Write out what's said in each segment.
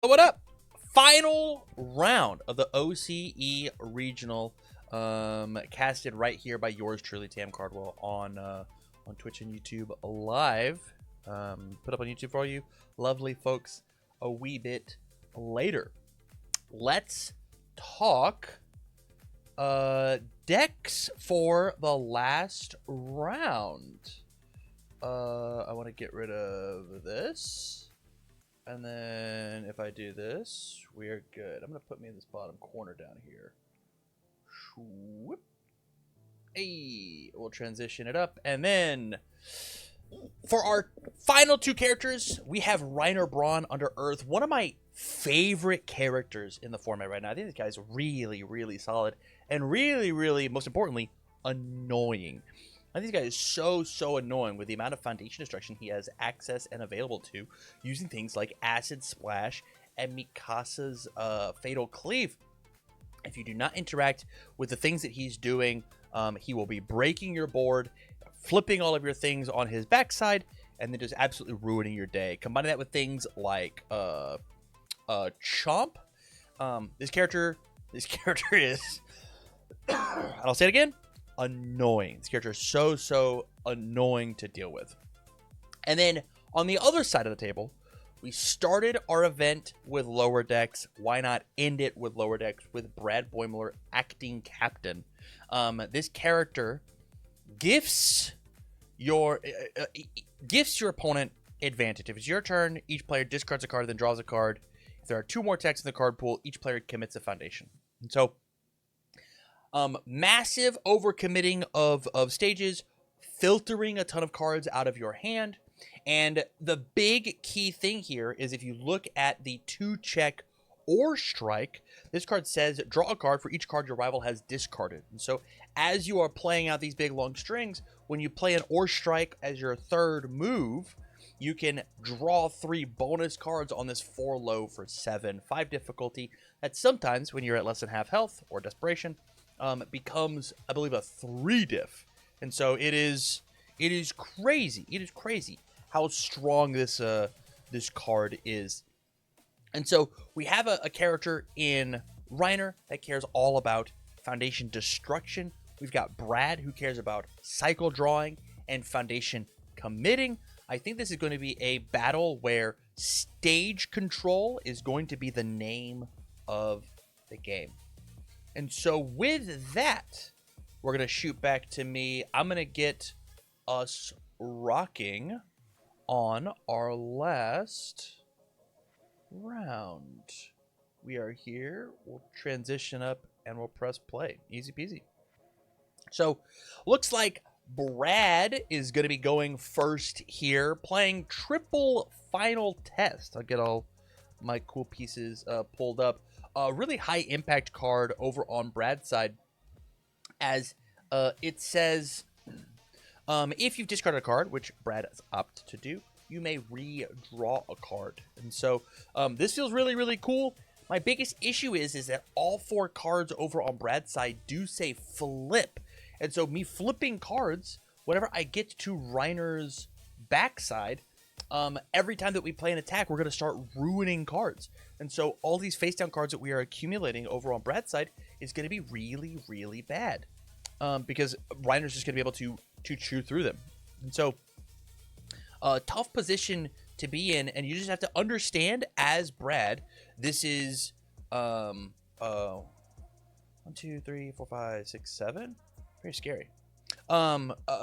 What up? Final round of the OCE regional, casted right here by yours truly, TamCardwell, on Twitch and YouTube live. Put up on YouTube for you, lovely folks. A wee bit later, let's talk decks for the last round. I want to get rid of this. And then if I do this, we are good. I'm going to put me in this bottom corner down here. Whoop. Hey, we'll transition it up. And then for our final two characters, we have Reiner Braun under Earth. One of my favorite characters in the format right now. I think this guy's really, really solid. And really, really, most importantly, annoying. I think this guy is so annoying with the amount of foundation destruction he has access and available to, using things like Acid Splash and Mikasa's Fatal Cleave. If you do not interact with the things that he's doing, he will be breaking your board, flipping all of your things on his backside, and then just absolutely ruining your day. Combining that with things like Chomp. This character is I'll say it again, annoying. This character is so annoying to deal with. And then on the other side of the table, we started our event with lower decks. Why not end it with lower decks with Brad Boimler acting captain? This character gifts your opponent advantage. If it's your turn, each player discards a card, then draws a card. If there are two more decks in the card pool, each player commits a foundation. And so massive overcommitting of stages, filtering a ton of cards out of your hand. And the big key thing here is if you look at the 2-check or strike, this card says draw a card for each card your rival has discarded. And so as you are playing out these big long strings, when you play an or strike as your third move, you can draw 3 bonus cards on this 4 low for 7/5 difficulty. That sometimes, when you're at less than half health or desperation, becomes, I believe, a 3 diff. And so it is crazy. It is crazy how strong this card is. And so we have a character in Reiner that cares all about foundation destruction. We've got Brad, who cares about cycle drawing and foundation committing. I think this is going to be a battle where stage control is going to be the name of the game. And so with that, we're going to shoot back to me. I'm going to get us rocking on our last round. We are here. We'll transition up and we'll press play. Easy peasy. So looks like Brad is going to be going first here, playing triple final test. I'll get all my cool pieces pulled up. A really high impact card over on Brad's side, as it says, if you've discarded a card, which Brad has opted to do, you may redraw a card. And so this feels really cool. My biggest issue is that all 4 cards over on Brad's side do say flip. And so me flipping cards, whenever I get to Reiner's backside, every time that we play an attack, we're going to start ruining cards. And so all these face down cards that we are accumulating over on Brad's side is going to be really bad. Because Reiner's just going to be able to chew through them. And so tough position to be in, and you just have to understand as Brad, this is 1, 2, 3, 4, 5, 6, 7. Very scary.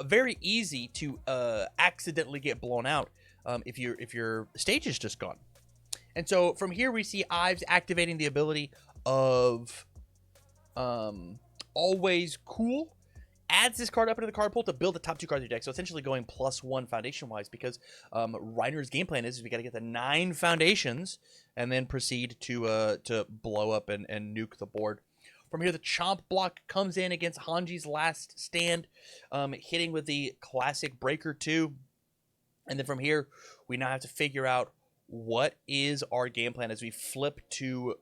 Very easy to accidentally get blown out if your stage is just gone. And so from here we see Ives activating the ability of Always Cool. Adds this card up into the card pool to build the top 2 cards of your deck. So essentially going +1 foundation-wise, because Reiner's game plan is we got to get the 9 foundations and then proceed to blow up and nuke the board. From here, the Chomp block comes in against Hanji's Last Stand, hitting with the classic Breaker 2. And then from here, we now have to figure out what is our game plan as we flip to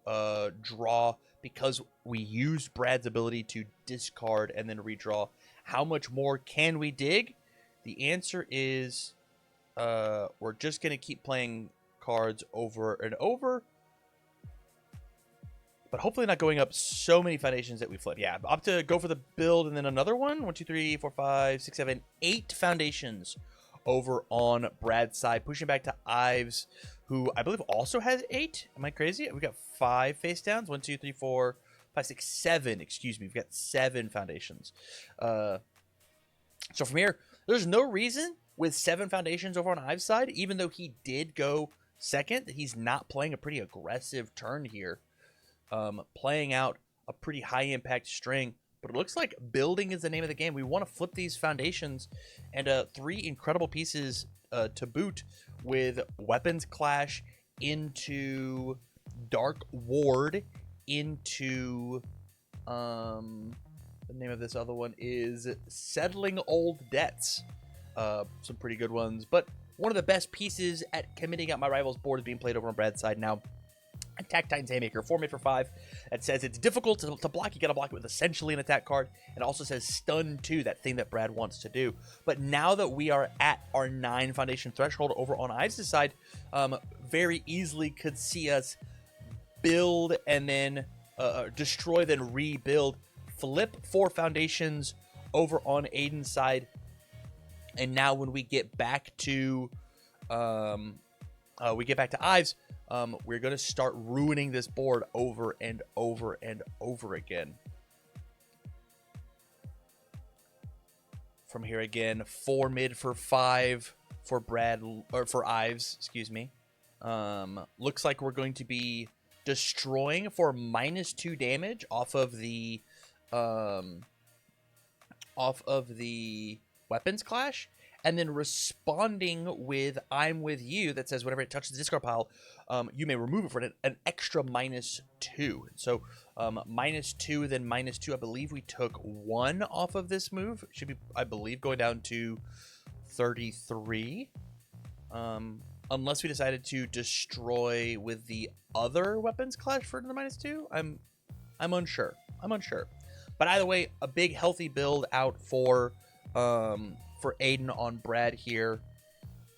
draw, because we use Brad's ability to discard and then redraw. How much more can we dig? The answer is we're just going to keep playing cards over and over but hopefully not going up so many foundations that we flip. Yeah, up to go for the build and then another one. 1, 2, 3, 4, 5, 6, 7, 8 foundations over on Brad's side, pushing back to Ives, who I believe also has 8. Am I crazy? We got 5 face downs. 1, 2, 3, 4, 5, 6, 7. Excuse me. We've got 7 foundations. So from here, there's no reason with 7 foundations over on Ives' side, even though he did go second, that he's not playing a pretty aggressive turn here. Playing out a pretty high impact string, but it looks like building is the name of the game. We want to flip these foundations, and 3 incredible pieces to boot, with Weapons Clash into Dark Ward into the name of this other one is Settling Old Debts. Some pretty good ones, but one of the best pieces at committing out my rival's board is being played over on Brad's side now. Attack Titan's Haymaker, 4 mid for 5. That says it's difficult to block. You got to block it with essentially an attack card. It also says Stun 2, that thing that Brad wants to do. But now that we are at our 9 foundation threshold over on Ives' side, very easily could see us build and then destroy, then rebuild. Flip 4 foundations over on Aiden's side. And now when we get back to Ives, we're going to start ruining this board over and over and over again. From here again, 4 mid for 5 for Brad, or for Ives, excuse me. Looks like we're going to be destroying for -2 damage off of the Weapons Clash, and then responding with I'm with you that says whenever it touches the discard pile, you may remove it for an extra -2. So -2, then -2. I believe we took 1 off of this move. It should be, I believe, going down to 33. Unless we decided to destroy with the other Weapons Clash for the -2. I'm unsure. But either way, a big healthy build out for Aiden on Brad here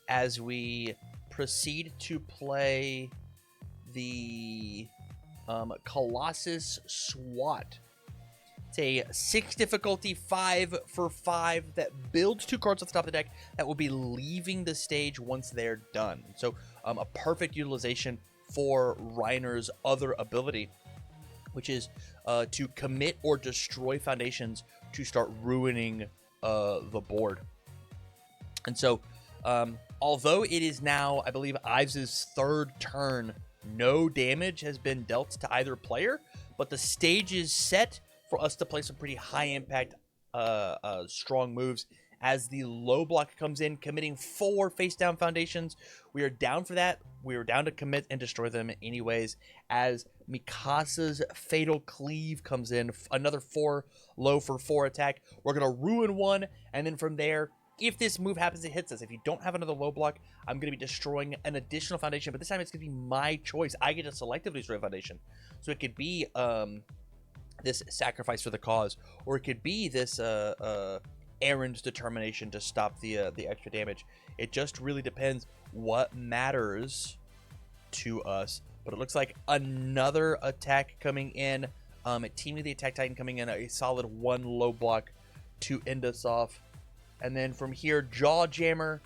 as we proceed to play the Colossus SWAT. It's a 6 difficulty 5 for 5 that builds 2 cards off the top of the deck that will be leaving the stage once they're done. So a perfect utilization for Reiner's other ability, which is to commit or destroy foundations to start ruining the board. And so, although it is now, I believe, Ives' 3rd turn, no damage has been dealt to either player, but the stage is set for us to play some pretty high impact, strong moves as the low block comes in, committing 4 face down foundations. We are down for that. We are down to commit and destroy them anyways, as Mikasa's Fatal Cleave comes in, another 4 low for 4 attack. We're going to ruin 1, and then from there, if this move happens, it hits us. If you don't have another low block, I'm going to be destroying an additional foundation, but this time it's going to be my choice. I get to selectively destroy a foundation. So it could be this sacrifice for the cause, or it could be this Aaron's determination to stop the extra damage. It just really depends what matters to us. But it looks like another attack coming in. Team with the Attack Titan coming in, a solid 1 low block to end us off. And then from here, Jaw Jammer,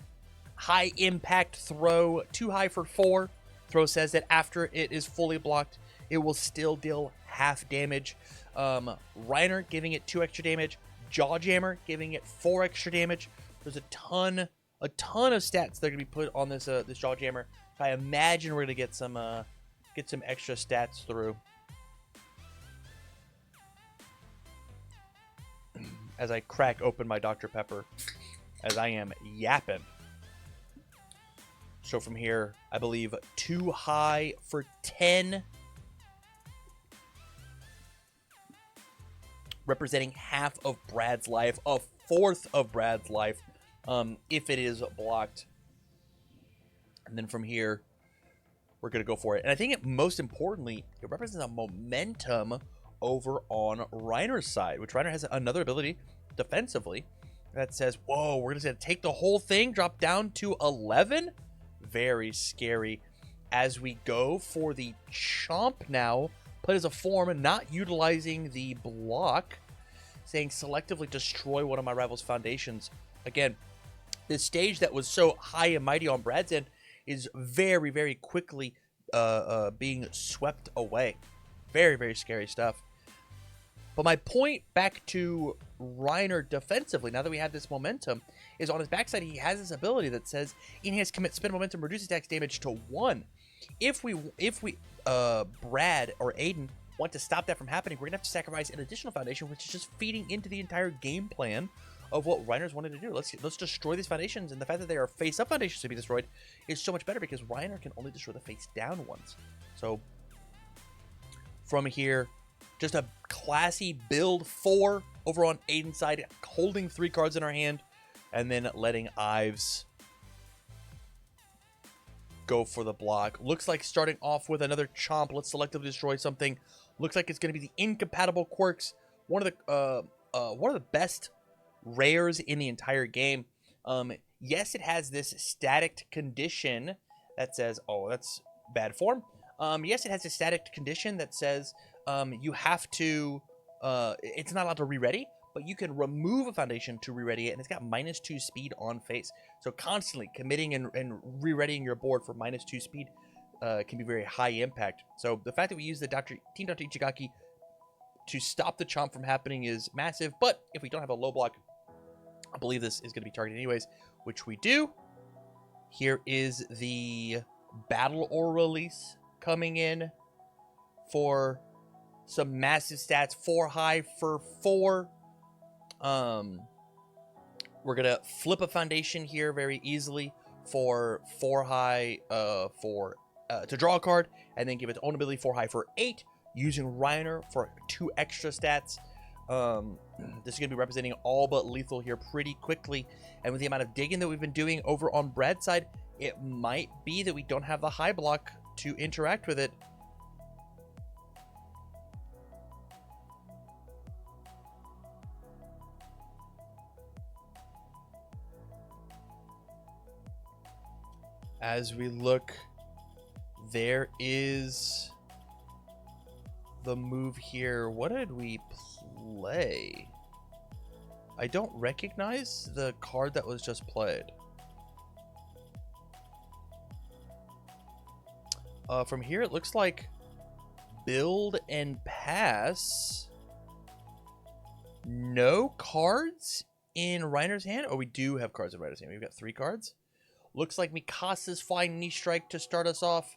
high impact throw, too high for 4. Throw says that after it is fully blocked, it will still deal half damage. Reiner giving it 2 extra damage. Jaw Jammer giving it 4 extra damage. There's a ton of stats that are gonna be put on this this Jaw Jammer. I imagine we're gonna get some extra stats through. As I crack open my Dr. Pepper, as I am yapping. So from here, I believe 2 high for 10. Representing half of Brad's life, a 4th of Brad's life, if it is blocked. And then from here, we're going to go for it. And I think most importantly, it represents a momentum over on Reiner's side, which Reiner has another ability defensively that says, whoa, we're just going to take the whole thing, drop down to 11. Very scary as we go for the chomp now put as a form, not utilizing the block, saying selectively destroy one of my rival's foundations. Again, this stage that was so high and mighty on Brad's end is very, very quickly being swept away. Very, very scary stuff. But my point back to Reiner defensively, now that we have this momentum, is on his backside, he has this ability that says enhance commit spin momentum, reduces attack damage to 1. If we Brad or Aiden want to stop that from happening, we're gonna have to sacrifice an additional foundation, which is just feeding into the entire game plan of what Reiner's wanted to do. Let's destroy these foundations, and the fact that they are face-up foundations to be destroyed is so much better because Reiner can only destroy the face-down ones. So from here, just a classy build 4 over on Aiden's side, holding 3 cards in our hand, and then letting Ives go for the block. Looks like starting off with another Chomp. Let's selectively destroy something. Looks like it's going to be the Incompatible Quirks, one of the best rares in the entire game. Yes, it has this static condition that says, oh, that's bad form. Yes, it has a static condition that says you have to, it's not allowed to re-ready, but you can remove a foundation to re-ready it, and it's got -2 speed on face. So constantly committing and re-readying your board for -2 speed can be very high impact. So the fact that we use the Team Dr. Ichigaki to stop the Chomp from happening is massive, but if we don't have a low block, I believe this is going to be targeted anyways, which we do. Here is the Battle Ore release coming in for some massive stats. 4 high for 4. We're going to flip a foundation here very easily for 4 high to draw a card, and then give its own ability 4 high for 8, using Reiner for 2 extra stats. This is going to be representing all but lethal here pretty quickly, and with the amount of digging that we've been doing over on Brad's side, it might be that we don't have the high block to interact with it. As we look, there is the move here. What did we play? I don't recognize the card that was just played. From here, it looks like build and pass. No cards in Reiner's hand? Oh, we do have cards in Reiner's hand. We've got 3 cards. Looks like Mikasa's flying knee strike to start us off.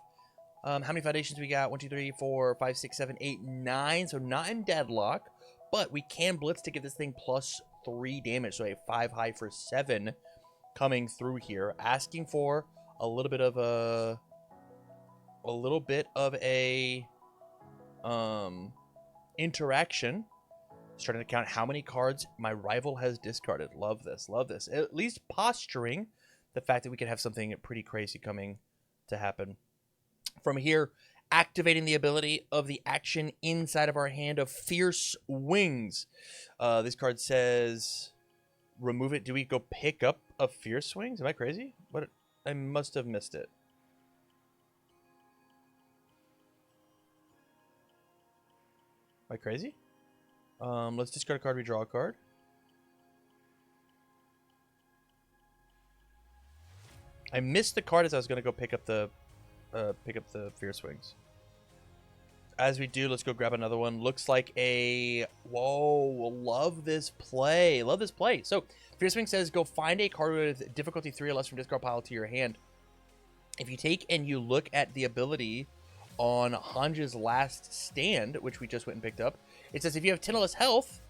How many foundations we got? 1, 2, 3, 4, 5, 6, 7, 8, 9. So not in deadlock, but we can blitz to give this thing +3 damage. So a 5 high for 7 coming through here, asking for a little bit of a interaction. Starting to count how many cards my rival has discarded. Love this, love this. At least posturing the fact that we could have something pretty crazy coming to happen. From here, activating the ability of the action inside of our hand of Fierce Wings. This card says, remove it. Do we go pick up a Fierce Wings? Am I crazy? What? I must have missed it. Am I crazy? Let's discard a card, redraw a card. I missed the card as I was going to go pick up the Fierce Wings. As we do, let's go grab another one. Looks like a... Whoa, love this play. Love this play. So, Fierce Wings says, go find a card with difficulty 3 or less from discard pile to your hand. If you take and you look at the ability on Hanja's Last Stand, which we just went and picked up, it says if you have 10 or less health,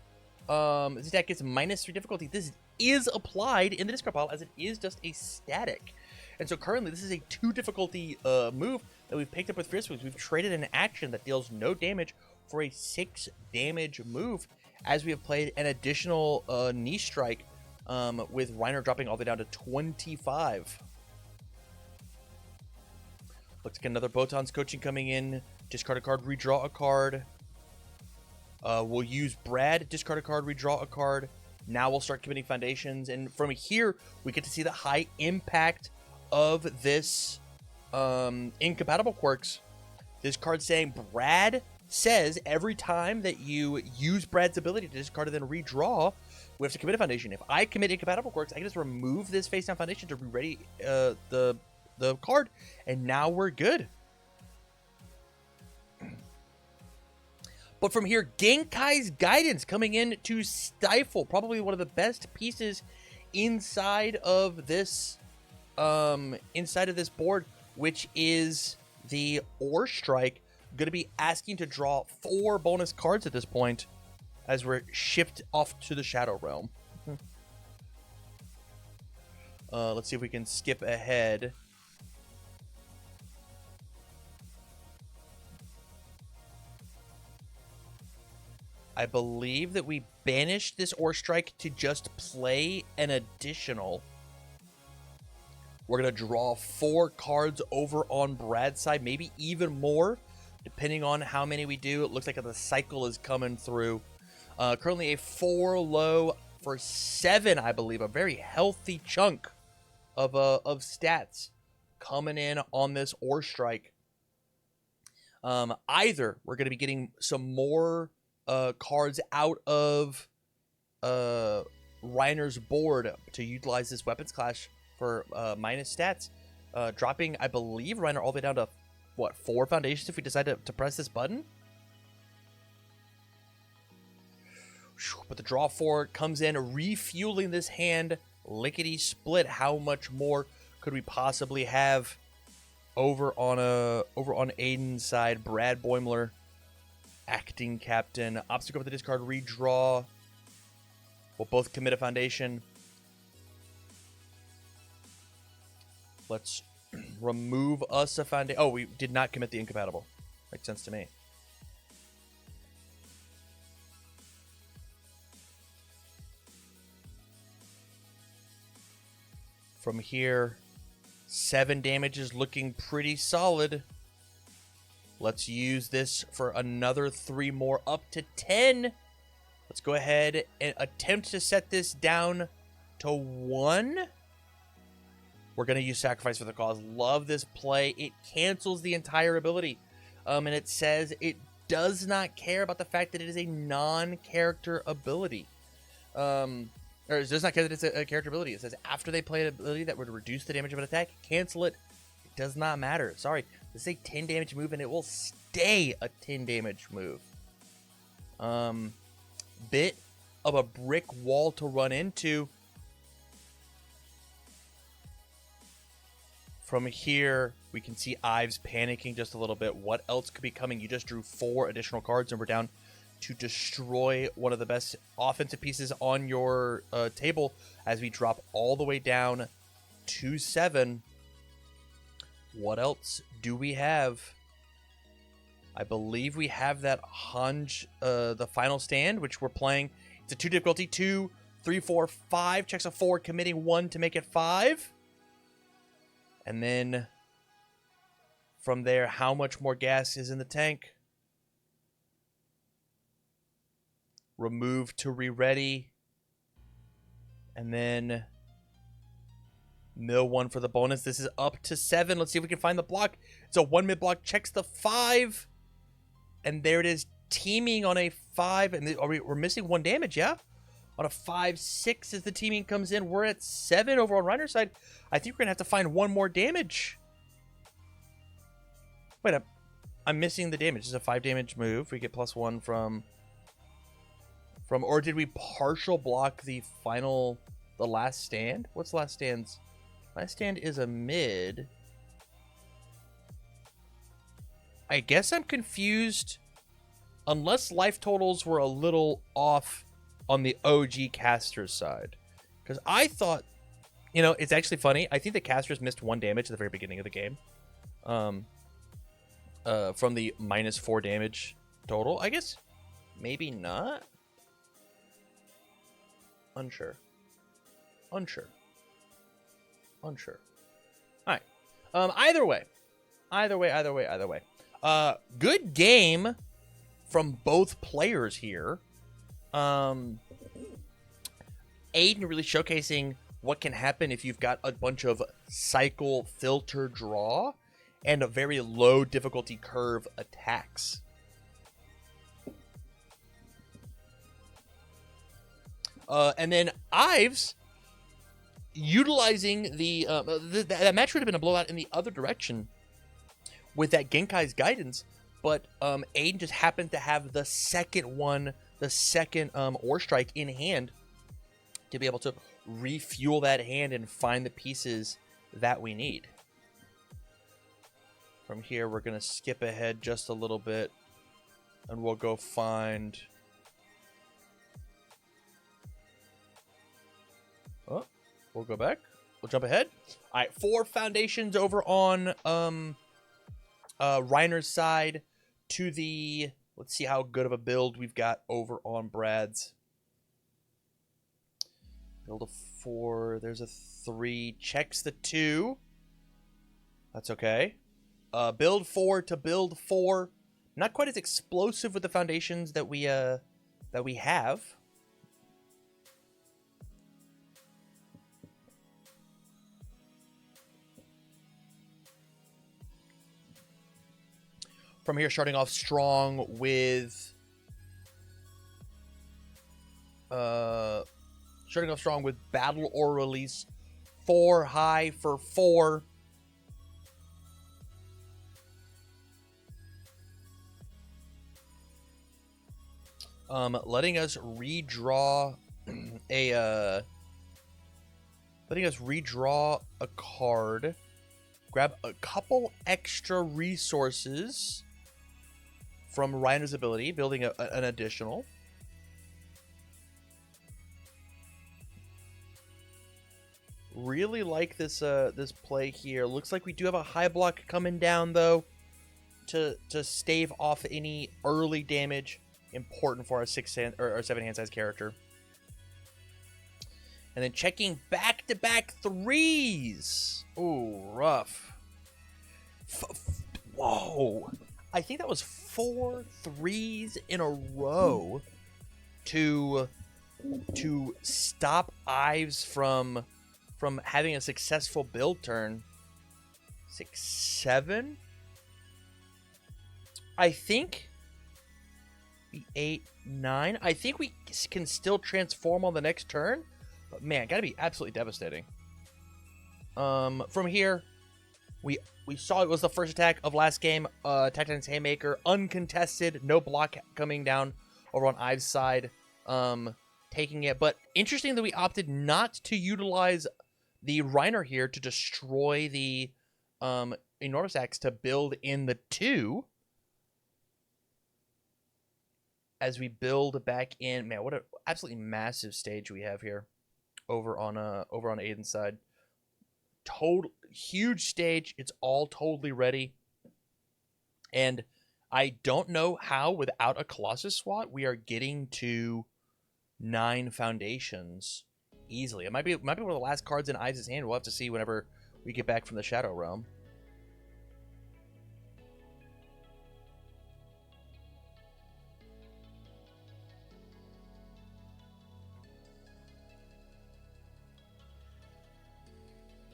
this attack gets -3 difficulty. This is applied in the discard pile as it is just a static. And so currently this is a 2 difficulty move that we've picked up with Fierce Wings. We've traded an action that deals no damage for a 6 damage move, as we have played an additional knee strike with Reiner dropping all the way down to 25. Looks like another Botan's coaching coming in. Discard a card, redraw a card. We'll use Brad, discard a card, redraw a card. Now we'll start committing foundations. And from here, we get to see the high impact of this Incompatible Quirks. This card saying, Brad, says every time that you use Brad's ability to discard and then redraw, we have to commit a foundation. If I commit incompatible quirks, I can just remove this face down foundation to re-ready the card, and now we're good. But from here, Genkai's Guidance coming in to stifle probably one of the best pieces inside of this board, which is the Ore Strike. Going to be asking to draw 4 bonus cards at this point as we're shipped off to the Shadow Realm. Let's see if we can skip ahead. I believe that we banished this Ore Strike to just play an additional. We're going to draw 4 cards over on Brad's side, maybe even more, depending on how many we do. It looks like the cycle is coming through. Currently a 4 low for 7, I believe. A very healthy chunk of stats coming in on this Ore Strike. Either we're going to be getting some more cards out of Reiner's board to utilize this Weapons Clash for minus stats, dropping, I believe, Reiner all the way down to, what, 4 foundations if we decide to press this button? But the draw 4 comes in, refueling this hand, lickety split. How much more could we possibly have over on Aiden's side? Brad Boimler, acting captain, obstacle with the discard, redraw. We'll both commit a foundation. Let's remove us a foundation. Oh, we did not commit the incompatible. Makes sense to me. From here, 7 damage is looking pretty solid. Let's use this for another 3 more, up to 10. Let's go ahead and attempt to set this down to 1. We're going to use Sacrifice for the Cause. Love this play. It cancels the entire ability. And it says it does not care about the fact that it is a non-character ability. Or it does not care that it's a character ability. It says after they play an ability that would reduce the damage of an attack, cancel it. It does not matter. Sorry. This is a 10 damage move, and it will stay a 10 damage move. Bit of a brick wall to run into. From here, we can see Ives panicking just a little bit. What else could be coming? You just drew 4 additional cards, and we're down to destroy one of the best offensive pieces on your table as we drop all the way down to 7. What else do we have? I believe we have that Hanj, the final stand, which we're playing. It's a 2 difficulty, 2, 3, 4, 5. Checks a 4, committing 1 to make it 5. And then from there, how much more gas is in the tank? Remove to re-ready. And then mill 1 for the bonus. This is up to 7. Let's see if we can find the block. It's a 1 mid block. Checks the 5. And there it is, teaming on a 5. And we're missing 1 damage, yeah? On a 5-6 as the teaming comes in. We're at 7 over on Reiner's side. I think we're going to have to find 1 more damage. Wait, I'm missing the damage. It's a 5 damage move. We get +1 from... Or did we partial block the last stand? What's last stand's? Last stand is a mid. I guess I'm confused. Unless life totals were a little off on the OG caster's side. Because I thought, it's actually funny. I think the casters missed 1 damage at the very beginning of the game. From the -4 damage total. I guess maybe not. Unsure. Alright. Either way. Good game from both players here. Aiden really showcasing what can happen if you've got a bunch of cycle, filter, draw, and a very low difficulty curve attacks. And then Ives utilizing that match would have been a blowout in the other direction with that Genkai's guidance, but Aiden just happened to have the second ore strike in hand to be able to refuel that hand and find the pieces that we need. From here, we're going to skip ahead just a little bit, and we'll go find... Oh, we'll go back. We'll jump ahead. All right, 4 foundations over on Reiner's side to the... Let's see how good of a build we've got over on Brad's. Build a 4. There's a 3. Checks the 2. That's okay. Build 4 to build 4. Not quite as explosive with the foundations that we have. From here, starting off strong with Battle or Release. 4 high for 4. Letting us redraw a card. Grab a couple extra resources from Reiner's ability, building an additional. Really like this this play here. Looks like we do have a high block coming down though, to stave off any early damage important for our 6-hand or our 7-hand size character. And then checking back-to-back 3s. Ooh, rough. Whoa. I think that was 4 3s in a row to stop Ives from having a successful build turn. 6, 7. I think 8, 9. I think we can still transform on the next turn, but man, gotta be absolutely devastating. From here, we saw it was the first attack of last game. Titan's Haymaker, uncontested, no block coming down over on Ives' side, taking it. But interesting that we opted not to utilize the Reiner here to destroy the Enormous Axe to build in the 2. As we build back in, man, what an absolutely massive stage we have here over on Aiden's side. Total huge stage. It's all totally ready. And I don't know how without a Colossus SWAT we are getting to 9 foundations easily. It might be one of the last cards in Ives' hand. We'll have to see whenever we get back from the Shadow Realm.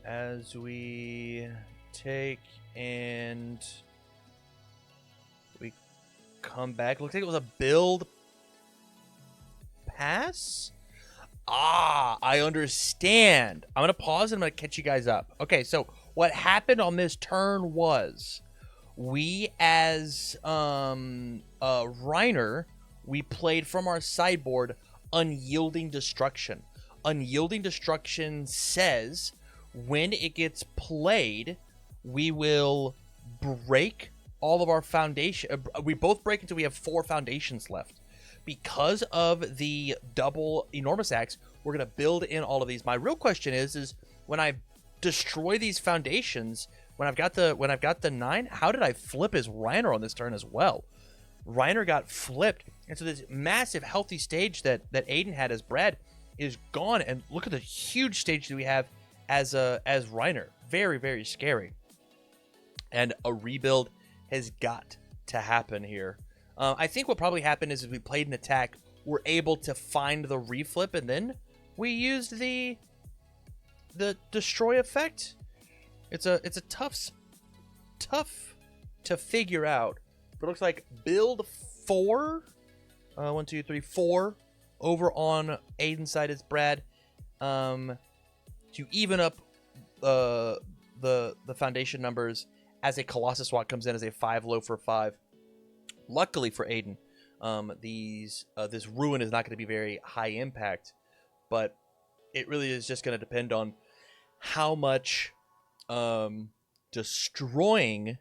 As we take and we come back, looks like it was a build pass. I understand. I'm gonna pause and I'm gonna catch you guys up. Okay, so what happened on this turn was we, as Reiner, we played from our sideboard Unyielding Destruction. Unyielding Destruction says when it gets played, we will break all of our foundation. We both break until we have 4 foundations left. Because of the double Enormous Axe, we're going to build in all of these. My real question is when I destroy these foundations, when I've got the 9, how did I flip his Reiner on this turn as well? Reiner got flipped, and so this massive healthy stage that Aiden had as Brad is gone. And look at the huge stage that we have as Reiner. Very, very scary. And a rebuild has got to happen here. I think what probably happened is we played an attack, we're able to find the reflip, and then we used the destroy effect. It's a tough to figure out. But it looks like build 4, 1, 2, 3, 4 over on Aiden's side is Brad. To even up the foundation numbers as a Colossus swap comes in as a 5 low for 5. Luckily for Aiden, this ruin is not going to be very high impact, but it really is just going to depend on how much destroying.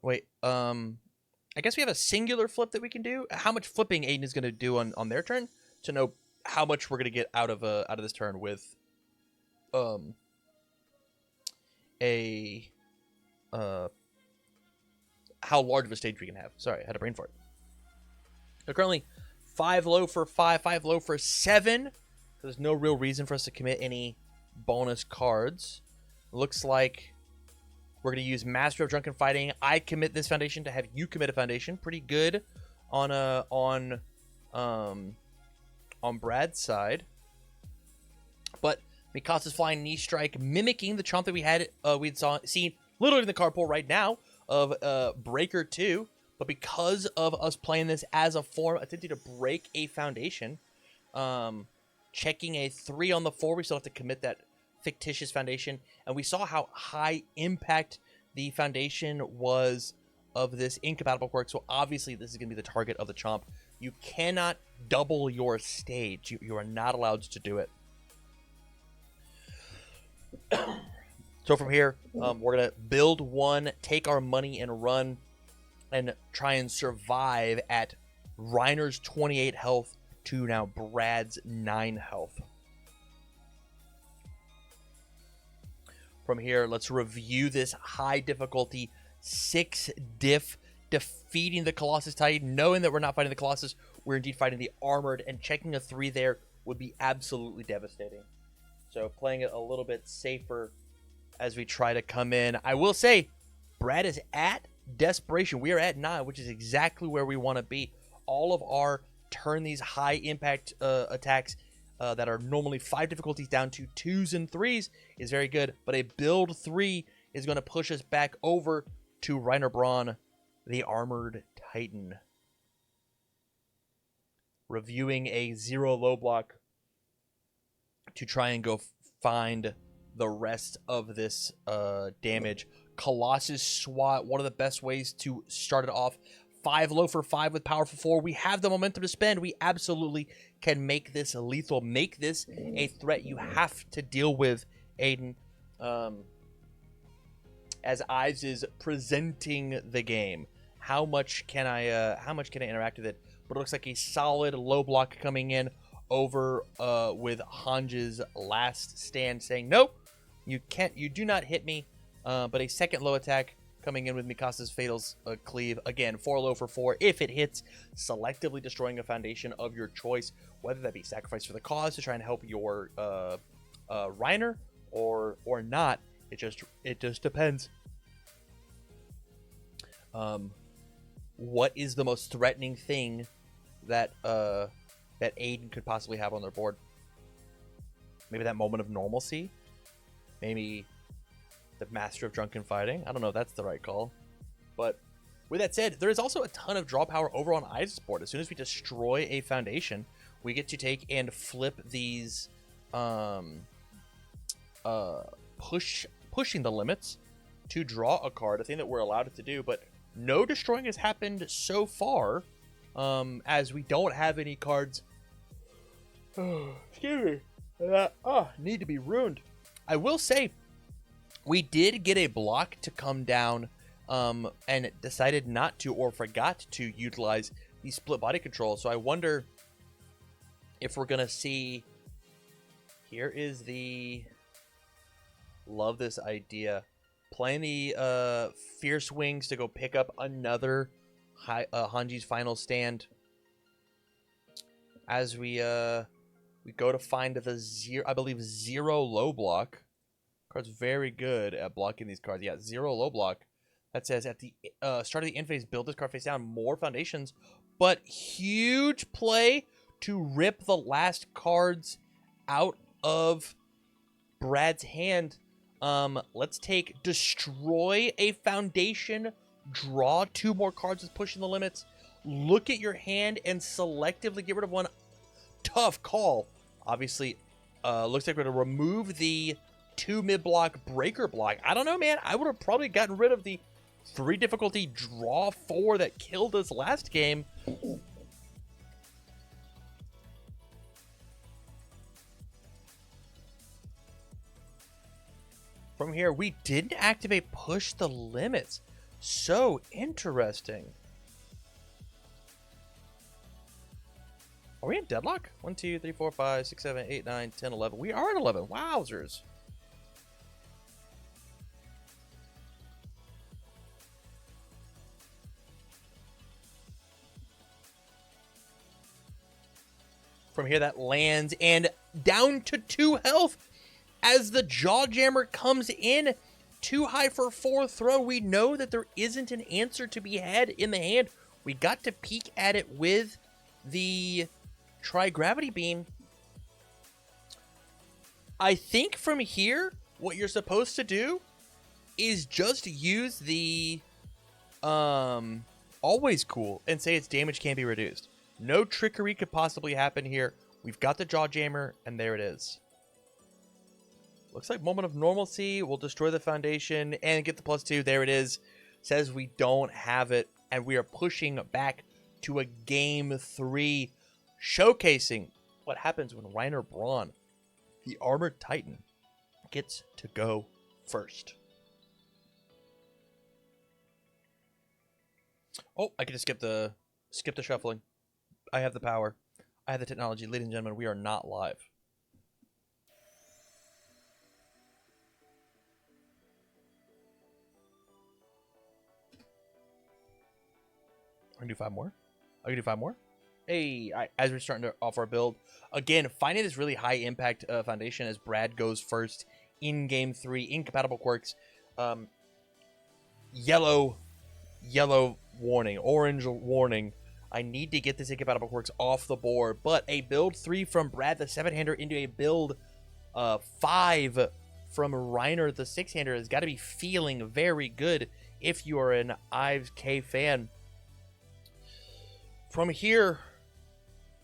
Wait, I guess we have a singular flip that we can do. How much flipping Aiden is going to do on their turn to know how much we're going to get out of this turn with how large of a stage we can have. Sorry, I had a brain fart. So currently 5 low for 5, 5 low for 7. There's no real reason for us to commit any bonus cards. Looks like we're going to use Master of Drunken Fighting. I commit this foundation to have you commit a foundation. Pretty good on Brad's side. But Mikasa's Flying Knee Strike, mimicking the chomp that we'd seen literally in the card pool right now of Breaker 2. But because of us playing this as a form, attempting to break a foundation, checking a 3 on the 4, we still have to commit that fictitious foundation. And we saw how high impact the foundation was of this incompatible quirk. So obviously this is going to be the target of the chomp. You cannot double your stage. You are not allowed to do it. So from here, we're going to build 1, take our money and run, and try and survive at Reiner's 28 health to now Brad's 9 health. From here, let's review this high difficulty 6 diff, defeating the Colossus Titan, knowing that we're not fighting the Colossus, we're indeed fighting the Armored, and checking a 3 there would be absolutely devastating. So playing it a little bit safer as we try to come in. I will say, Brad is at Desperation. We are at 9, which is exactly where we want to be. All of our turn these high impact attacks that are normally 5 difficulties down to 2s and 3s is very good. But a build 3 is going to push us back over to Reiner Braun, the Armored Titan. Reviewing a 0 low block to try and go find the rest of this damage. Colossus SWAT, one of the best ways to start it off. 5 low for 5 with power for 4. We have the momentum to spend. We absolutely can make this lethal, make this a threat you have to deal with, Aiden. As Ives is presenting the game, how much can I interact with it? But it looks like a solid low block coming in over with Hanj's last stand, saying nope, you do not hit me. But a second low attack coming in with Mikasa's Fatal's Cleave. Again, 4 low for 4. If it hits, selectively destroying a foundation of your choice, whether that be sacrifice for the cause to try and help your Reiner or not. It just depends. What is the most threatening thing that Aiden could possibly have on their board? Maybe that moment of normalcy? Maybe the Master of Drunken Fighting? I don't know if that's the right call. But with that said, there is also a ton of draw power over on Ives' board. As soon as we destroy a foundation, we get to take and flip these pushing the limits to draw a card, a thing that we're allowed to do, but no destroying has happened so far, as we don't have any cards excuse me, that need to be ruined. I will say, we did get a block to come down and decided not to, or forgot to, utilize the split body control. So I wonder if we're going to see... Here is the... Love this idea. Playing the Fierce Wings to go pick up another Hanji's final stand. As we go to find the 0 low block. Card's very good at blocking these cards. Yeah, 0 low block. That says at the start of the end phase, build this card face down. More foundations. But huge play to rip the last cards out of Brad's hand. Let's take destroy a foundation. Draw 2 more cards with pushing the limits. Look at your hand and selectively get rid of one. tough call. Obviously, looks like we're going to remove the 2 mid-block breaker block. I don't know, man. I would have probably gotten rid of the 3 difficulty draw 4 that killed us last game. From here, we didn't activate push the limits. So interesting. Are we in deadlock? 1, 2, 3, 4, 5, 6, 7, 8, 9, 10, 11. We are at 11. Wowzers. From here, that lands and down to 2 health as the Jawjammer comes in. Too high for 4 throw. We know that there isn't an answer to be had in the hand. We got to peek at it with the Tri-Gravity Beam. I think from here, what you're supposed to do is just use the Always Cool and say its damage can be reduced. No trickery could possibly happen here. We've got the Jawjammer, and there it is. Looks like Moment of Normalcy. We'll destroy the foundation and get the +2. There it is. Says we don't have it, and we are pushing back to a Game 3, showcasing what happens when Reiner Braun, the Armored Titan, gets to go first. Oh, I can just skip the shuffling. I have the power. I have the technology. Ladies and gentlemen, we are not live. I can do 5 more. I can do 5 more. Hey, as we're starting to off our build, again, finding this really high impact foundation as Brad goes first in Game 3. Incompatible quirks. Yellow warning. Orange warning. I need to get this incompatible quirks off the board. But a build 3 from Brad, the 7-hander, into a build 5 from Reiner, the 6-hander, has got to be feeling very good if you are an Ives K fan. From here,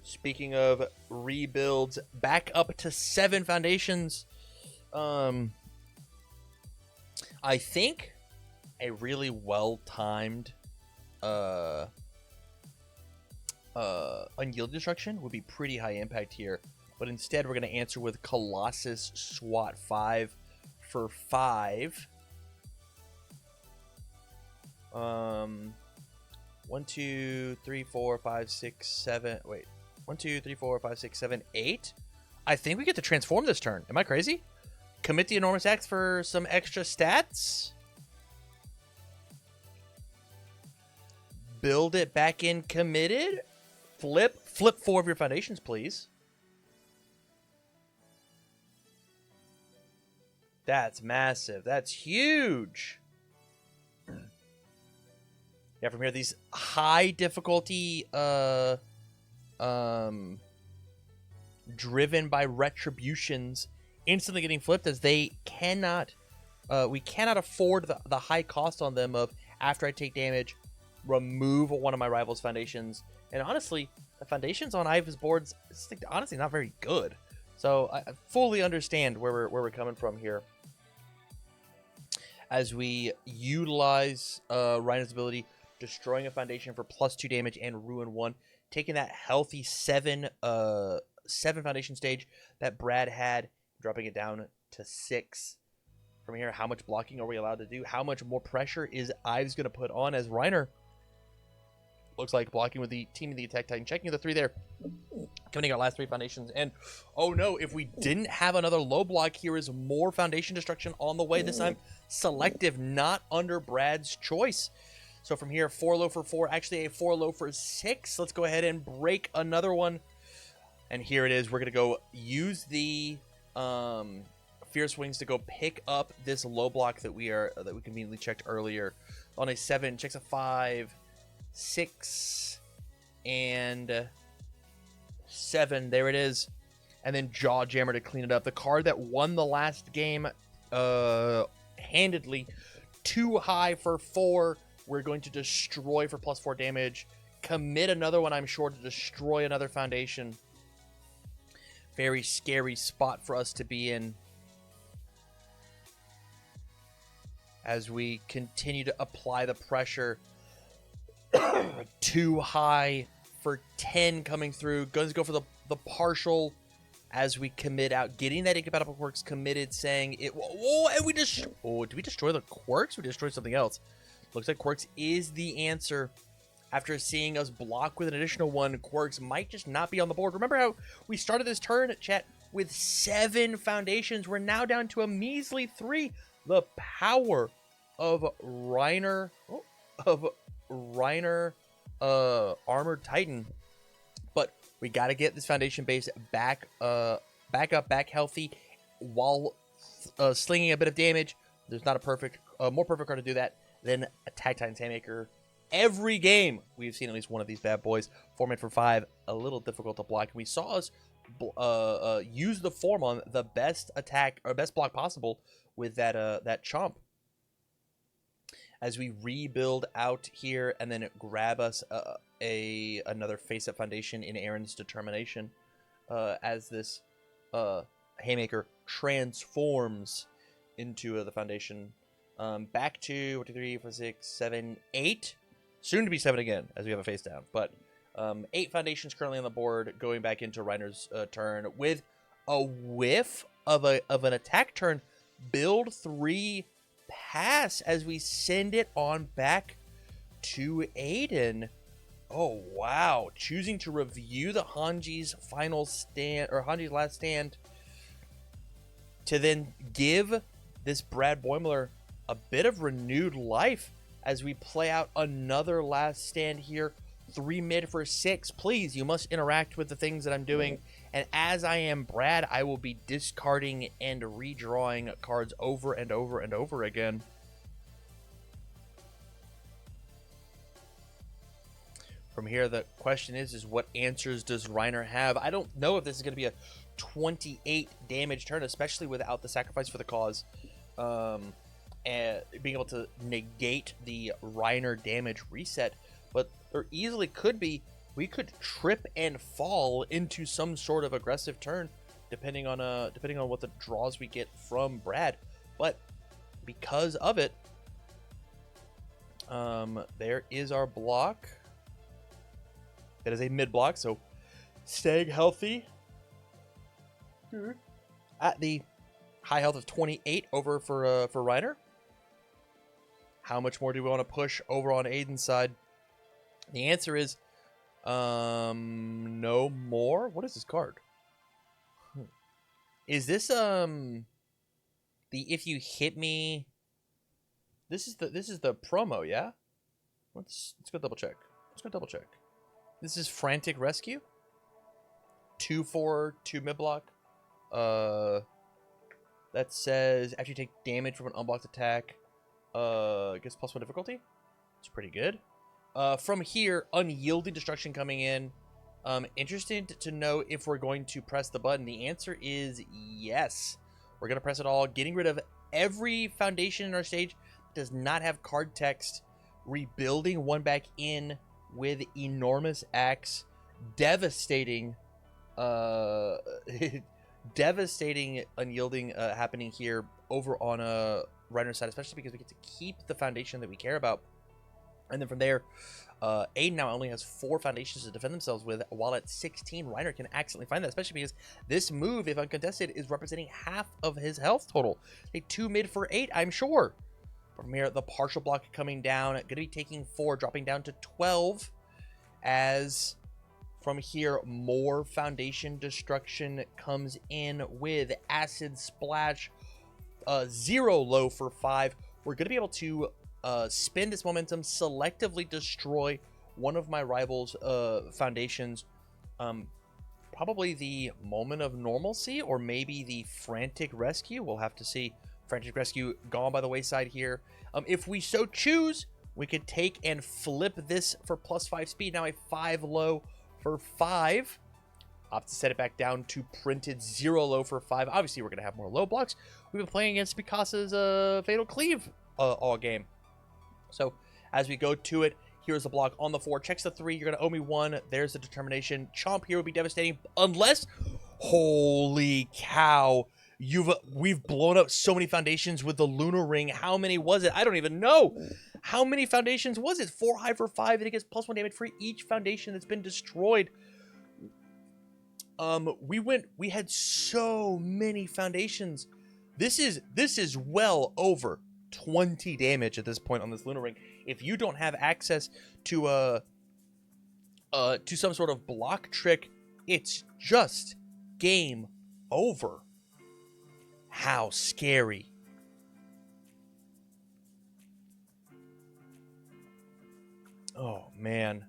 speaking of rebuilds, back up to 7 foundations. I think a really well-timed Unyield Destruction would be pretty high impact here. But instead, we're going to answer with Colossus SWAT 5 for 5. 1, 2, 3, 4, 5, 6, 7. Wait. 1, 2, 3, 4, 5, 6, 7, 8. I think we get to transform this turn. Am I crazy? Commit the Enormous Axe for some extra stats. Build it back in committed. Flip 4 of your foundations, please. That's massive. That's huge. Yeah, from here, these high difficulty, driven by retributions, instantly getting flipped as they cannot, we cannot afford the high cost on them of, after I take damage, remove one of my rival's foundations. And honestly, the foundations on Ives boards, it's honestly not very good. So I fully understand where we're coming from here. As we utilize Reiner's ability, destroying a foundation for +2 damage and ruin 1, taking that healthy 7 foundation stage that Brad had, dropping it down to 6. From here, how much blocking are we allowed to do? How much more pressure is Ives going to put on as Reiner looks like blocking with the team of the Attack Titan, checking the 3 there, committing our last 3 foundations. And oh no, if we didn't have another low block, here is more foundation destruction on the way. This time selective, not under Brad's choice. So from here, 4 low for 4, actually a 4 low for 6. Let's go ahead and break another one. And here it is. We're gonna go use the Fierce Wings to go pick up this low block that we conveniently checked earlier. On a 7, checks a 5, 6, and 7. There it is. And then Jawjammer to clean it up. The card that won the last game handedly. Too high for 4. We're going to destroy for +4 damage. Commit another one, I'm sure, to destroy another foundation. Very scary spot for us to be in as we continue to apply the pressure. Too high for 10 coming through. Guns go for the partial as we commit out. Getting that incompatible quirks committed, saying it. Whoa, and we just. Oh, did we destroy the quirks? We destroyed something else. Looks like quirks is the answer. After seeing us block with an additional one, quirks might just not be on the board. Remember how we started this turn, chat, with 7 foundations? We're now down to a measly 3. The power of Reiner. Armored Titan. But we got to get this foundation base back up, back healthy, while slinging a bit of damage. There's not a more perfect card to do that than Attack Titan's Haymaker. Every game we've seen at least one of these bad boys. 4-man for 5, a little difficult to block. We saw us use the form on the best attack or best block possible with that chomp. As we rebuild out here and then grab us another face-up foundation in Aaron's Determination, as this Haymaker transforms into the foundation. Back to 1, 2, 3, 4, 6, 7, 8. Soon to be 7 again, as we have a face down. But 8 foundations currently on the board, going back into Reiner's turn with a whiff of an attack turn. Build 3 pass as we send it on back to Aiden. Oh, wow. Choosing to review the Hanji's final stand, or Hanji's last stand, to then give this Brad Boimler a bit of renewed life as we play out another last stand here. 3 mid for 6. Please, you must interact with the things that I'm doing. And as I am Brad, I will be discarding and redrawing cards over and over and over again. From here, the question is what answers does Reiner have? I don't know if this is going to be a 28 damage turn, especially without the sacrifice for the cause. And being able to negate the Reiner damage reset. But there easily could be, we could trip and fall into some sort of aggressive turn, depending on what the draws we get from Brad. But because of it, there is our block. It is a mid block, so staying healthy at the high health of 28 over for Reiner. How much more do we want to push over on Aiden's side? The answer is no more. What is this card? Is this the if you hit me? This is the promo, yeah? Let's go double check. This is Frantic Rescue. 2/4, 2 mid block. That says after you take damage from an unblocked attack, gets +1 difficulty. It's pretty good. From here, Unyielding Destruction coming in. Interested to know if we're going to press the button. The answer is yes. We're going to press it all, getting rid of every foundation in our stage that does not have card text, rebuilding one back in with Enormous Axe, devastating devastating Unyielding happening here over on Reiner's side, especially because we get to keep the foundation that we care about. And then from there, Aiden now only has 4 foundations to defend themselves with, while at 16, Reiner can accidentally find that, especially because this move, if uncontested, is representing half of his health total. A 2 mid for 8, I'm sure. From here, the partial block coming down, going to be taking 4, dropping down to 12, as from here, more foundation destruction comes in with Acid Splash, 0 low for 5. We're going to be able to spend this momentum, selectively destroy one of my rivals' foundations. Probably the Moment of Normalcy, or maybe the Frantic Rescue. We'll have to see. Frantic Rescue gone by the wayside here. If we so choose, we could take and flip this for +5 speed. Now a 5 low for 5. Opt to set it back down to printed 0 low for 5. Obviously, we're going to have more low blocks. We've been playing against Picasa's Fatal Cleave all game. So as we go to it, here's the block on the 4. Checks the 3. You're going to owe me 1. There's the Determination. Chomp here would be devastating unless... Holy cow. We've blown up so many foundations with the lunar ring. How many was it? I don't even know. How many foundations was it? 4 high for 5, and it gets +1 damage for each foundation that's been destroyed. We had so many foundations. This is well over 20 damage at this point on this lunar ring. If you don't have access to some sort of block trick, it's just game over. How scary. Oh, man.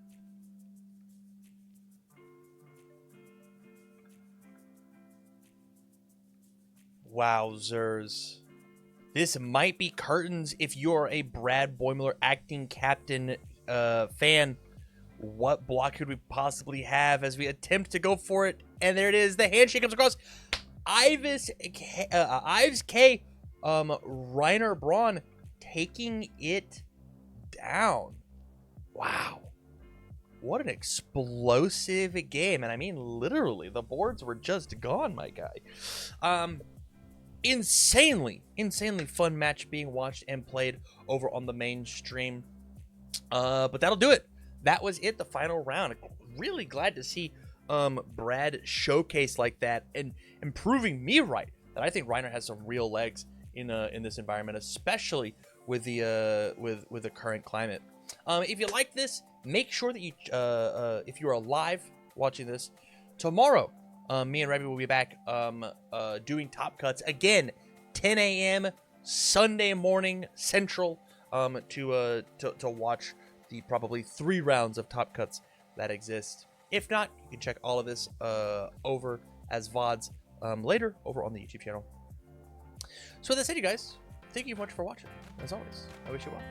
Wowzers. This might be curtains if you're a Brad Boimler acting captain fan. What block could we possibly have as we attempt to go for it? And there it is. The handshake comes across. Ives K. Reiner Braun taking it down. Wow. What an explosive game. And I mean, literally, the boards were just gone, my guy. Insanely fun match being watched and played over on the main stream. But that'll do it. That was it, the final round. Really glad to see Brad showcase like that and proving me right that I think Reiner has some real legs in this environment, especially with the current climate. If you like this, make sure that you if you are live watching this tomorrow, me and Rebby will be back doing top cuts again, 10 a.m. Sunday morning Central, to watch the probably 3 rounds of top cuts that exist. If not, you can check all of this over as VODs later over on the YouTube channel. So with that said, you guys, thank you much for watching. As always, I wish you well.